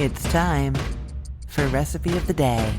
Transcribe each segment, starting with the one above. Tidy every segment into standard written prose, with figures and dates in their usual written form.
It's time for Recipe of the Day.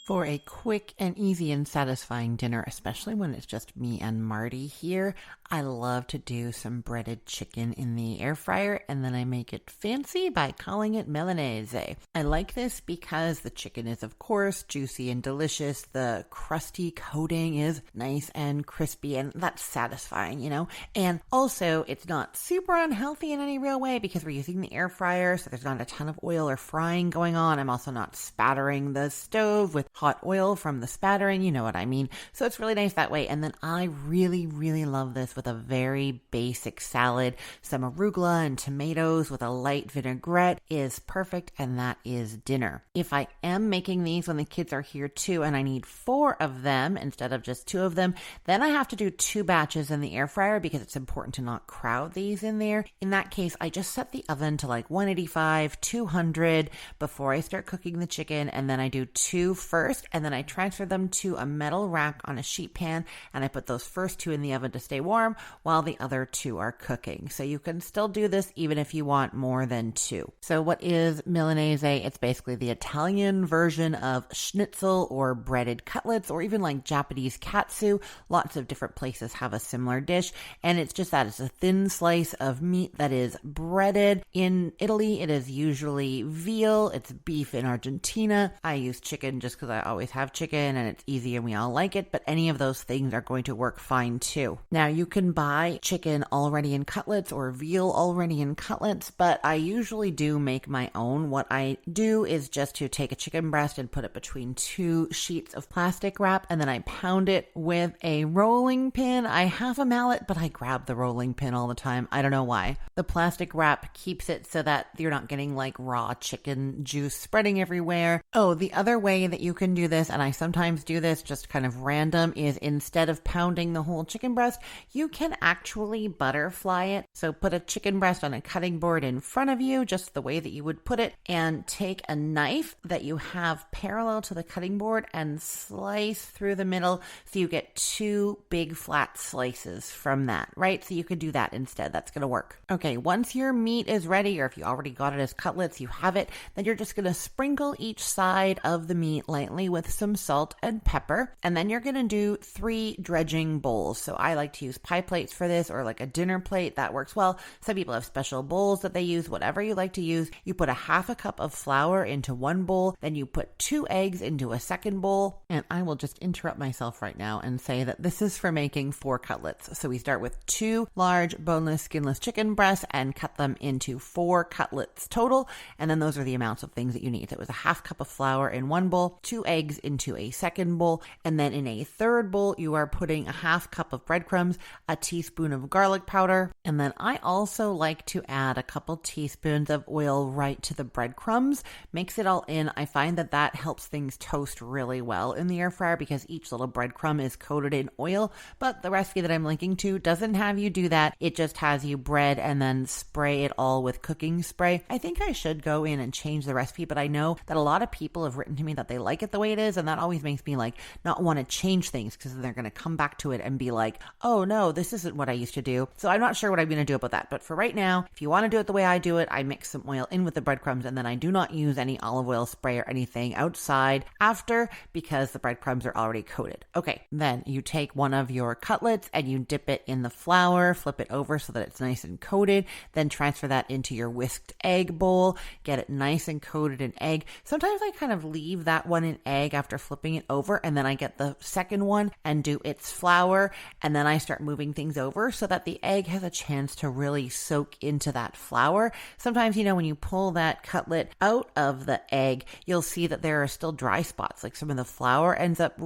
For a quick and easy and satisfying dinner, especially when it's just me and Marty here, I love to do some breaded chicken in the air fryer, and then I make it fancy by calling it Milanese. I like this because the chicken is, of course, juicy and delicious. The crusty coating is nice and crispy, and that's satisfying, you know? And also, it's not super unhealthy in any real way because we're using the air fryer, so there's not a ton of oil or frying going on. I'm also not spattering the stove with hot oil from the spattering, you know what I mean? So it's really nice that way. And then I really, really love this with a very basic salad. Some arugula and tomatoes with a light vinaigrette is perfect, and that is dinner. If I am making these when the kids are here too, and I need 4 of them instead of just 2 of them, then I have to do 2 batches in the air fryer because it's important to not crowd these in there. In that case, I just set the oven to like 185, 200 before I start cooking the chicken, and then I do 2 first, and then I transfer them to a metal rack on a sheet pan, and I put those first 2 in the oven to stay warm while the other 2 are cooking. So you can still do this even if you want more than 2. So what is Milanese? It's basically the Italian version of schnitzel or breaded cutlets, or even like Japanese katsu. Lots of different places have a similar dish, and it's just that. It's a thin slice of meat that is breaded. In Italy, it is usually veal. It's beef in Argentina. I use chicken just because I always have chicken and it's easy and we all like it, but any of those things are going to work fine too. Now, you can buy chicken already in cutlets or veal already in cutlets, but I usually do make my own. What I do is just to take a chicken breast and put it between 2 sheets of plastic wrap, and then I pound it with a rolling pin. I have a mallet, but I grab the rolling pin all the time. I don't know why. The plastic wrap keeps it so that you're not getting like raw chicken juice spreading everywhere. Oh, the other way that you can do this, and I sometimes do this just kind of random, is instead of pounding the whole chicken breast, you can actually butterfly it. So put a chicken breast on a cutting board in front of you, just the way that you would put it, and take a knife that you have parallel to the cutting board and slice through the middle so you get 2 big flat slices from that, right? So you could do that instead. That's going to work. Okay, once your meat is ready, or if you already got it as cutlets, you have it, then you're just going to sprinkle each side of the meat lightly with some salt and pepper, and then you're going to do 3 dredging bowls. So I like to use pie plates for this, or like a dinner plate. That works well. Some people have special bowls that they use. Whatever you like to use. You put a half a cup of flour into one bowl, then you put 2 eggs into a second bowl, and I will just interrupt myself right now and say that this is for making 4 cutlets. So we start with 2 large boneless, skinless chicken breasts and cut them into 4 cutlets total, and then those are the amounts of things that you need. So it was a half cup of flour in one bowl, 2 eggs into a second bowl, and then in a third bowl you are putting a half cup of breadcrumbs, a teaspoon of garlic powder, and then I also like to add a couple teaspoons of oil right to the breadcrumbs. Mix it all in. I find that that helps things toast really well in the air fryer because each little breadcrumb is coated in oil, but the recipe that I'm linking to doesn't have you do that. It just has you bread and then spray it all with cooking spray. I think I should go in and change the recipe, but I know that a lot of people have written to me that they like it the way it is, and that always makes me like not want to change things because they're going to come back to it and be like, oh no, this isn't what I used to do. So I'm not sure what I'm going to do about that. But for right now, if you want to do it the way I do it, I mix some oil in with the breadcrumbs, and then I do not use any olive oil spray or anything outside after because the breadcrumbs are already coated. Okay, then you take one of your cutlets and you dip it in the flour, flip it over so that it's nice and coated, then transfer that into your whisked egg bowl, get it nice and coated in egg. Sometimes I kind of leave that one in egg after flipping it over, and then I get the second one and do its flour, and then I start moving things over so that the egg has a chance to really soak into that flour. Sometimes, you know, when you pull that cutlet out of the egg, you'll see that there are still dry spots, like some of the flour ends up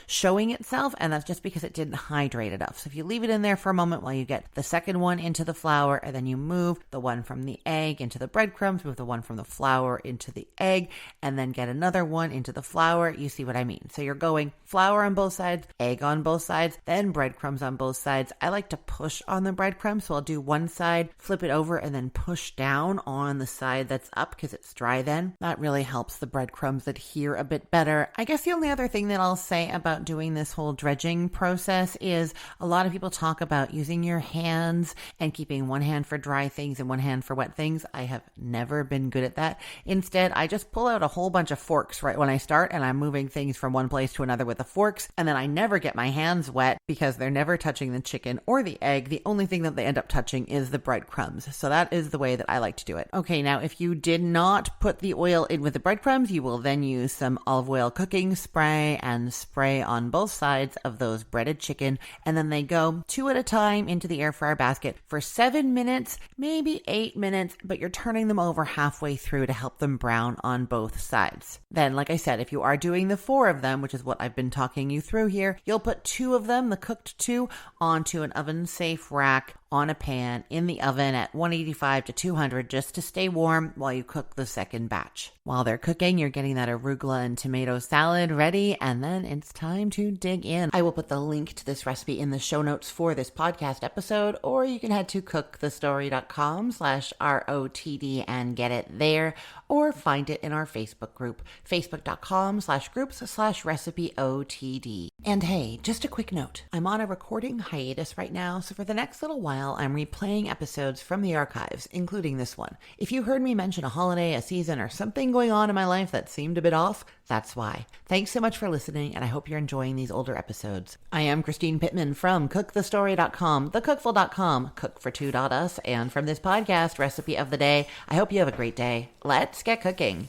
showing itself, and that's just because it didn't hydrate enough. So if you leave it in there for a moment while you get the second one into the flour, and then you move the one from the egg into the breadcrumbs, move the one from the flour into the egg, and then get another one into the flour, you see what I mean. So you're going flour on both sides, egg on both sides, then breadcrumbs on both sides, sides, I like to push on the breadcrumbs. So I'll do one side, flip it over, and then push down on the side that's up because it's dry then. That really helps the breadcrumbs adhere a bit better. I guess the only other thing that I'll say about doing this whole dredging process is a lot of people talk about using your hands and keeping one hand for dry things and one hand for wet things. I have never been good at that. Instead, I just pull out a whole bunch of forks right when I start, and I'm moving things from one place to another with the forks, and then I never get my hands wet because they're never touching the chicken or the egg. The only thing that they end up touching is the breadcrumbs. So that is the way that I like to do it. Okay, now if you did not put the oil in with the breadcrumbs, you will then use some olive oil cooking spray and spray on both sides of those breaded chicken, and then they go 2 at a time into the air fryer basket for 7 minutes, maybe 8 minutes, but you're turning them over halfway through to help them brown on both sides. Then, like I said, if you are doing the 4 of them, which is what I've been talking you through here, you'll put 2 of them, the cooked 2, onto an oven-safe rack on a pan in the oven at 185 to 200 just to stay warm while you cook the second batch. While they're cooking, you're getting that arugula and tomato salad ready, and then it's time to dig in. I will put the link to this recipe in the show notes for this podcast episode, or you can head to cookthestory.com/ROTD and get it there, or find it in our Facebook group, facebook.com/groups/recipeotd. And hey, just a quick note. I'm on a recording hiatus right now, so for the next little while, I'm replaying episodes from the archives, including this one. If you heard me mention a holiday, a season, or something going on in my life that seemed a bit off, that's why. Thanks so much for listening, and I hope you're enjoying these older episodes. I am Christine Pittman from cookthestory.com, thecookful.com, cookfor2.us, and from this podcast, Recipe of the Day. I hope you have a great day. Let's get cooking.